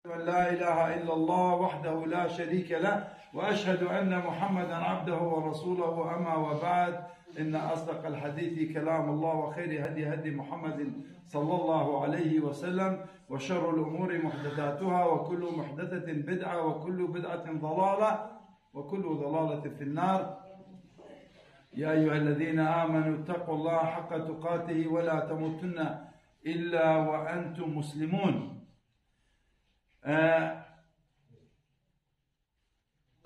لا إله إلا الله وحده لا شريك له وأشهد أن محمدا عبده ورسوله أما وبعد إن أصدق الحديث كلام الله وخير هدي محمد صلى الله عليه وسلم وشر الأمور محدثاتها وكل محدثة بدعة وكل بدعة ضلالة وكل ضلالة في النار. يا أيها الذين آمنوا اتقوا الله حق تقاته ولا تموتن إلا وأنتم مسلمون.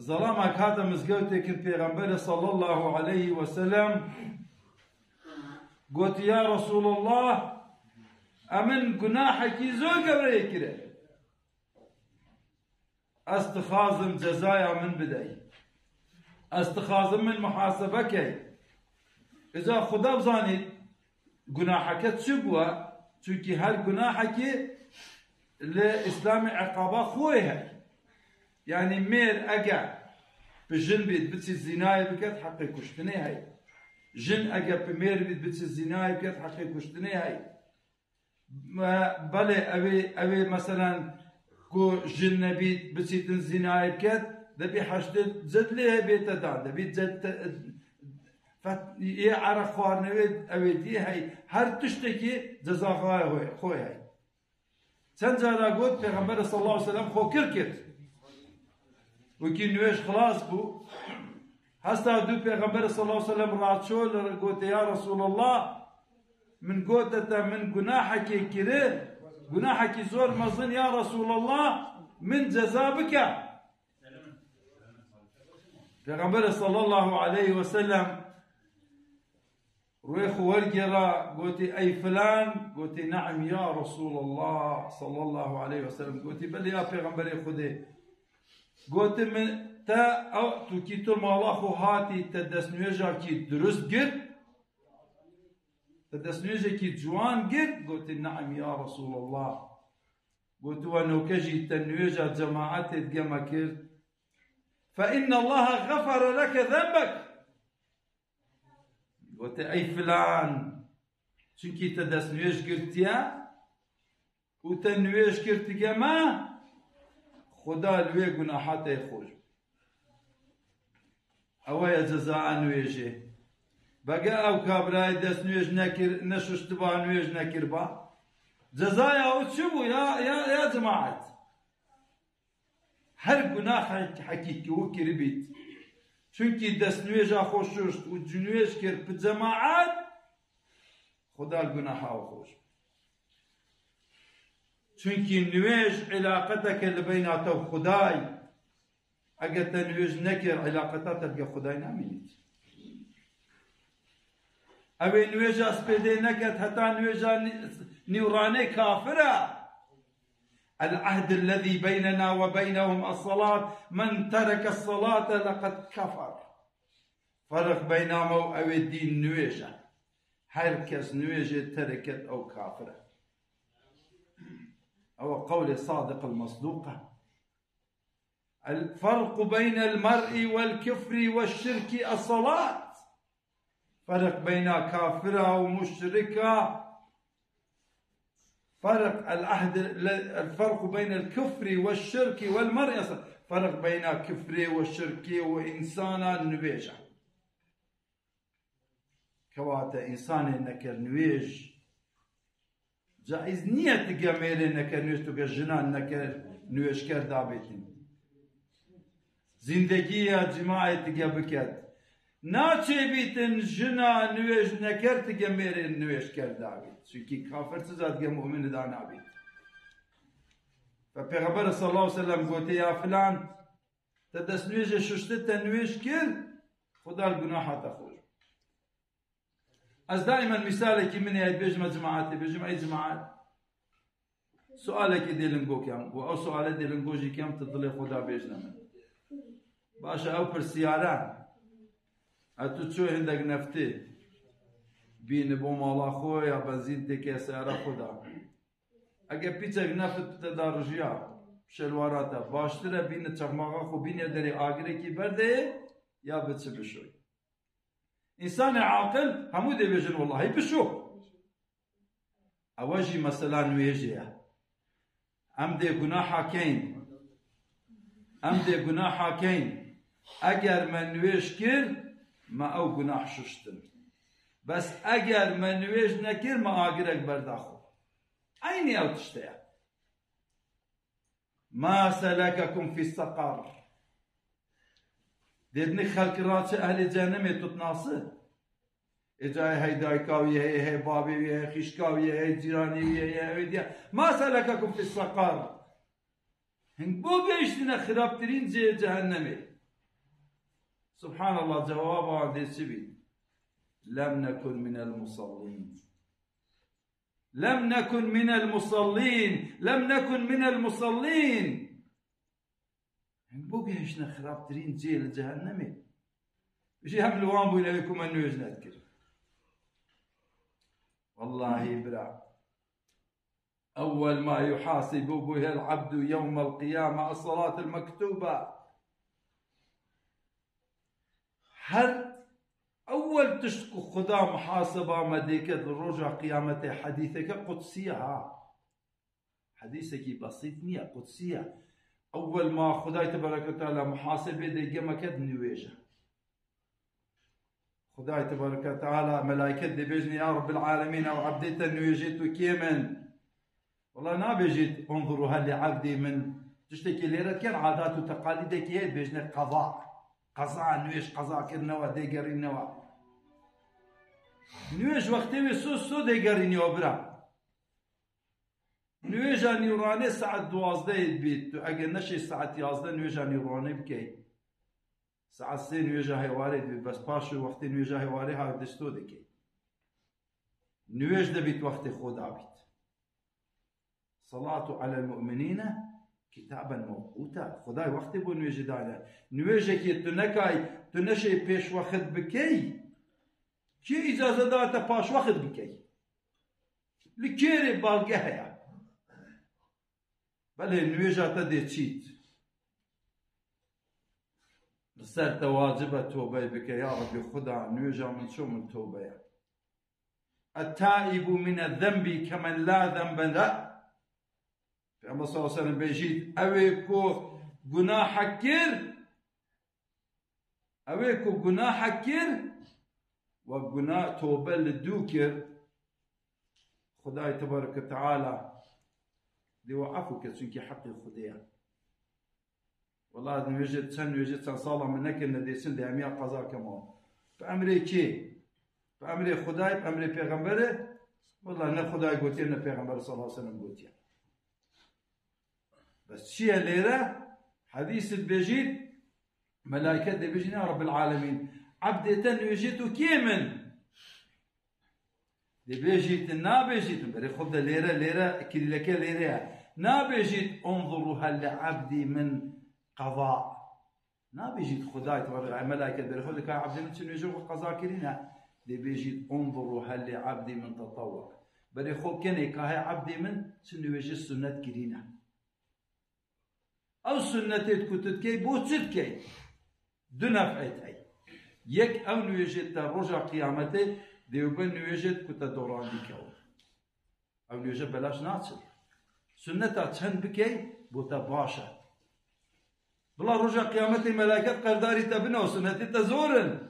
ظلامك هذا مزقوتك البيغمبر صلى الله عليه وسلم قلت يا رسول الله أمن جناحك زوج بريكره استخازم جزايا من بداي استخازم من محاسبك إذا خدا بزاني جناحك تشبوا چونكي هر جناحك لإسلام عقابة خويها يعني مير أجا بجن بيت بتسي الزناية بكت حقي كشتني هاي جن أجا بمير بيت بتسي الزناية بكت حقي كشتني هاي بله أبي مثلا كو جن بيت بتسي الزناية بكت دبي حشد زد ليه بيت دان دبي زد يعرف خوار نويد أبي دي هاي هر تشتكي جزاء خوي هاي سنجارا قلت پیغمبر صلى الله عليه وسلم خو كركت وكي نويش خلاص بو هستا دو پیغمبر صلى الله عليه وسلم راتشول قلت يا رسول الله من قلت من جناحك كره جناحك زور مظن يا رسول الله من جزابك پیغمبر صلى الله عليه وسلم رويخ ورقرا قلت أي فلان قلت نعم يا رسول الله صلى الله عليه وسلم قلت بل يا پیغمبر خدي قلت من تا أو تكيتو المالا خو هاتي تدسنويجا كي درست قد تدسنويجا كي جوان قد قلت نعم يا رسول الله قلت ونوكجي تنويجا جماعات تقمكر فإن الله غفر لك ذنبك قلت أي فلان چونكي تدسنويش قرتيا وتنويش قرتيا ما خدا لوي قناحات يخوش أويا جزاء نويجي بقى أو كابراي دسنويش نكر نشوش تبا نويج نكر با جزاء أو تشبو يا جماعة هر قناح حقيقي وكربيت چونكي دسنويجا خوشوشت و جنويج كر بجماعات خدا الجناحا وخوش چونكي نويج علاقتك اللي بيناته خداي اگر تنويج نكر علاقتها تبقى خداي نامينيت اوه نويجا سبيدي نكت حتى نويجا نوراني كافرة العهد الذي بيننا وبينهم الصلاة من ترك الصلاة لقد كفر فرق بينما أو الدين نويجة هركز نويجة تركت أو كافرة أو قول صادق المصدوقة الفرق بين المرء والكفر والشرك الصلاة فرق بين كافرة ومشركة الفرق بين الكفر والشرك والمرء فرق بين كفر والشرك وإنسانا نويجا كواتا إنسان نكر نويج جائز نية تقامير نكر نويج تقا جنان نكر نويج كر دابتين زندگية جماعة تقا بكت ناچه بیتن جنا نویج نکرد که میره نویج کرد داوید چونکی کافر تزاد که مؤمن دا نابید فپیغمبر صلی الله علیه وسلم گوته یا فلان تدس نویج ششته تنویج کرد خدا الگناحات خوش از دائما مثاله که من هید بجمع جماعات بجمع ای جماعات سؤاله که دیلنگو کم و او سؤاله دیلنگو جی کم تطلع خدا بیجنه من باشه او پر سیاره اتو چو عندك نفتي بين بو مالا خويا بنزين تكي سيارة خدا اگه پیچك نفت تدارجيا شلواراتا باشتره بين چخماغا خو بين يدري آگره کی برده يا بچه بشوي انسان عاقل همو دي بيجن والله بشو اواجي مثلا نويجيا ام دي گناحا كين ام دي گناحا كين اگر من نويش كر ما او گناح ششتن بس اگر من نويش نكر ما اگرك برداخو عيني او تشتيا ما سلككم في السقر ديدني خلق راتش اهل جهنم تتناصر اجای هی کاویه هی بابیه هی خیشکاویه هی جیرانیه هی دیا ما سلککم فی السقر هنگ بو گشتین خرابترین جهنمی سبحان الله جواب آده چی بید لم نكن من المصلين لم نكن من المصلين لم نكن من المصلين هنگ بو گشتین خرابترین جهنمی بشي هم لوان بو لكم انه يذكر والله برا أول ما يحاسب به العبد يوم القيامة الصلاة المكتوبة هر أول تشكو خدا محاسبة مديكة الرجع قيامته حديثك قدسية حديثك بسيط نية قدسية أول ما خدا تبارك وتعالى محاسبة دي مكد نواجه خداي تبارك وتعالى ملائكة دي بيجني يا رب العالمين أو عبديت أنه يجيت كيمن والله نا بيجيت انظروا هل عبدي من تشتكي ليرة كان عادات وتقاليدك هي بيجني قضاء نويش قضاء كرنوا ديقرين نوا نويش وقتي سو ديقرين يوبرا نويش أن يراني ساعة 12 بيت أجل نشي ساعة 11 نويش أن يراني بكي ساعة سين نويجا هيواري بس باشو وقت نويجا هيواري هاي دستو دكي نويج دبيت وقت خدا بيت صلاة على المؤمنين كتابا موقوتا خداي وقت بو نويج دانا نويجا كي تنكاي تنشي بيش وقت بكي كي إجازة داتا باش وقت بكي لكيري بالقهيا بل نويجا تدي تشيت صرت واجبة توبة بك يا ربي خدا نوجا من شو من توبة التائب من الذنب كمن لا ذنب له في الله صلى الله عليه وسلم بيجيد أويكو جناح كير أويكو جناح كير وجناح توبة للدوكر خداي تبارك وتعالى دي وعفوك سنكي حقي خديا والله نوجد سن صالة منك إن دي سن دي أمية قضاء كمان فأمري كي فأمري خداي فأمري پیغمبره والله نه خداي قوتي نه پیغمبر صلى الله عليه وسلم قوتي بس شيء ليرة حديث البيجيد ملائكة دي بيجينا يا رب العالمين عبدة نوجدو كيمن دي بيجيت نا بيجيت بري خد ليرة كلك ليرة نا بيجيت انظروا هل لعبدي من قضاء نا بيجيت خداي تبارك الملائكة بيقول لك عبد من شنو يجوا قضاء كرينا دي بيجيت انظروا هل لعبدي من تطوع بري خو كني كاي عبدي من شنو يجي سنة كرينا او سنة كتت كي بوتت كي دنفعت اي يك او نوجد رجع قيامته ديوبن نوجد كتا دوران ديكو او نوجد بلاش ناصر سنة تشن بكي بوتا باشا بلا رجع قيامتي ملائكة قرداري تبنى وسنتي تزورن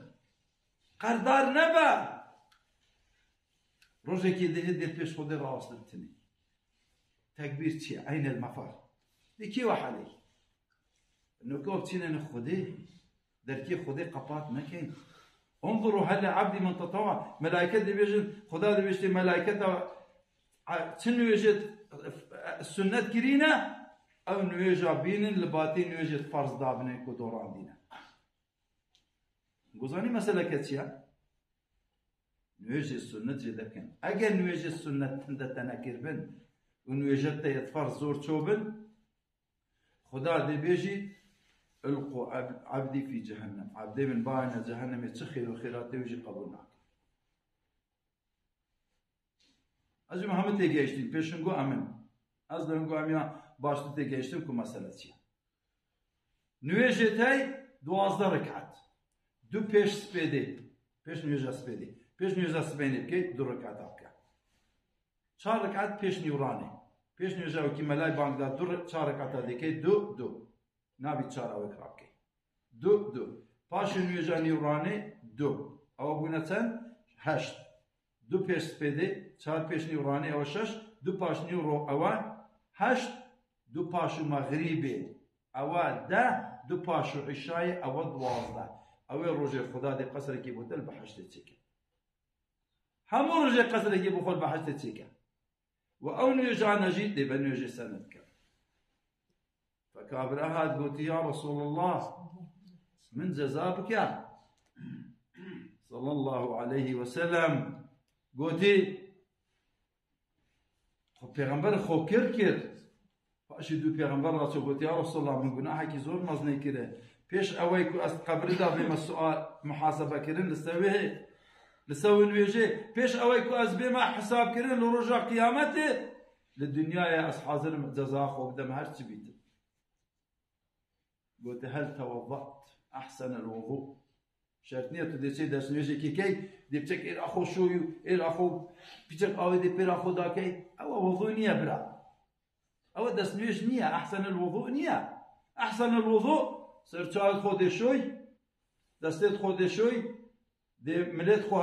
قردار نبا رجع كي دي بيش خودي راس لبتني تكبير تي عين المفر دي كي وحالي انه كوب تينا نخودي دركي خودي قبات مكين انظروا هل عبدي من تطوع ملائكة دي بيجن خدا دي بيجتي ملائكة تنو يجد السنة كرينة او نويجا بينن لباتي نويجد فرض دابنه كو دوران دينا گوزاني مسألة كتيا نويجد السنة جدكن اگر نويجد السنة تند تنكر بن ونويجد تيت فرض زور چوبن خدا دي بيجي القوا عبدي في جهنم عبدي من باين جهنم يتسخر وخيراتي ويجي قبولناك از محمد تيجيشتين پیشنگو امن از دارم امیا başta da geçtim ku meselesi. Nüvejetay 12 rekat. Du peş spedi. Peş nüveja spedi. Peş nüveja spedi ki 2 rekat apka. 4 rekat peş nurani. پیش نوێژە وەکی مەلای بانگدا دوو چار ڕەکعەتە دەکەیت دوو نابی چاراوەی خراپ بکەیت دوو پاشی نوێژە نیوڕانێ دوو ئەوە بوونە چەند هەشت دوو پێش سپێدێ چار پێش نیوڕانێ ئەوە شەش دوو پاش نیوڕۆ ئەوە هەشت دوو پاش و مەغریبێ ئەوە دە دوو پاش و عیشایە ئەوە دوازدە ئەوەی ڕۆژێ خوددا دێ قەسرێکی بۆ دڵ بە هەشتێ چێکە هەموو ڕۆژێ قەسرێکی بۆ خۆت بە هەشتێ چێکە و ئەو نوێژانەژی دێ بە نوێژێ سەنت کە فەکابرا هات گوتی یا ڕەسوڵ الله من جەزا بکە صلى الله عليه وسلم گوتی خۆ پێغەمبەر خۆ کرد پاشی دوو پێغەمبەر ڕاچۆ گوتی یا ڕەسوڵ الله من گوناحێکی زۆر مەزنەی کرێ پێش ئەوەی کو ئەس قەبردا بێمە سوئال محاسەبەکردن لەسەر نوێژێ پێش ئەوەی کو ئەس بێمە حسابکردن لە ڕۆژا قیامەتێ لە دنیایە ئەس حازرم جەزا خۆ بدەم هەرچی بیتم قلت هل توضأت أحسن الوضوء شرطنية تدرسي درس نيجي كي دي بتك إل أخو شويو إل أخو بتك أو دي بير أخو داكي أو وضوء نية برا أو درس نيجي نية أحسن الوضوء نية أحسن الوضوء سرتشال خود شوي دستت خود شوي دي ملت خو